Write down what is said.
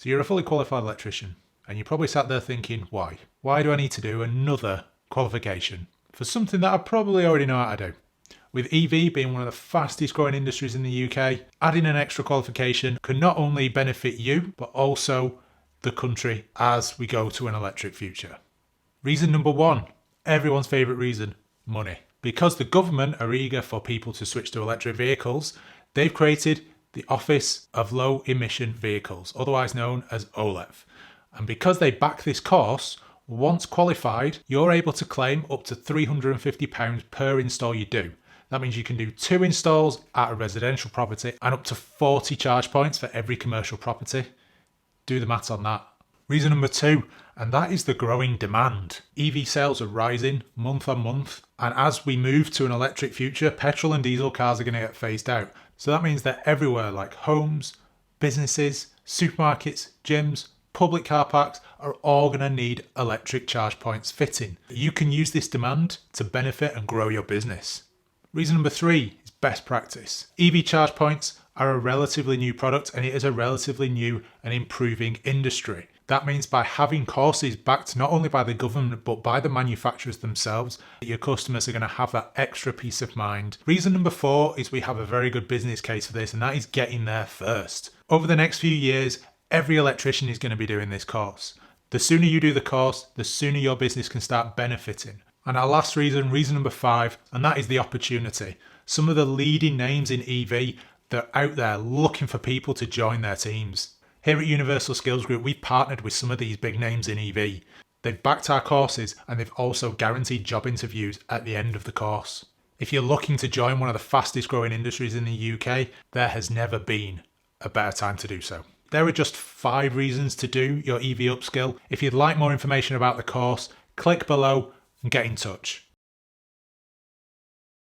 So you're a fully qualified electrician, and you're probably sat there thinking, why? Why do I need to do another qualification for something that I probably already know how to do? With EV being one of the fastest growing industries in the UK, adding an extra qualification can not only benefit you, but also the country as we go to an electric future. Reason number one, everyone's favourite reason, money. Because the government are eager for people to switch to electric vehicles, they've created the Office of Low Emission Vehicles, otherwise known as OLEV. And because they back this course, once qualified, you're able to claim up to £350 per install you do. That means you can do 2 installs at a residential property and up to 40 charge points for every commercial property. Do the maths on that. Reason number 2, and that is the growing demand. EV sales are rising month on month, and as we move to an electric future, petrol and diesel cars are going to get phased out. So that means that everywhere, like homes, businesses, supermarkets, gyms, public car parks, are all going to need electric charge points fitting. You can use this demand to benefit and grow your business. Reason number 3 is best practice. EV charge points are a relatively new product, and it is a relatively new and improving industry. That means by having courses backed not only by the government but by the manufacturers themselves, your customers are going to have that extra peace of mind. Reason number 4 is we have a very good business case for this, and that is getting there first. Over the next few years, every electrician is going to be doing this course. The sooner you do the course, the sooner your business can start benefiting. And our last reason, reason number 5, and that is the opportunity. Some of the leading names in EV, they're out there looking for people to join their teams. Here at Universal Skills Group, we've partnered with some of these big names in EV. They've backed our courses, and they've also guaranteed job interviews at the end of the course. If you're looking to join one of the fastest growing industries in the UK, there has never been a better time to do so. There are just 5 reasons to do your EV upskill. If you'd like more information about the course, click below and get in touch.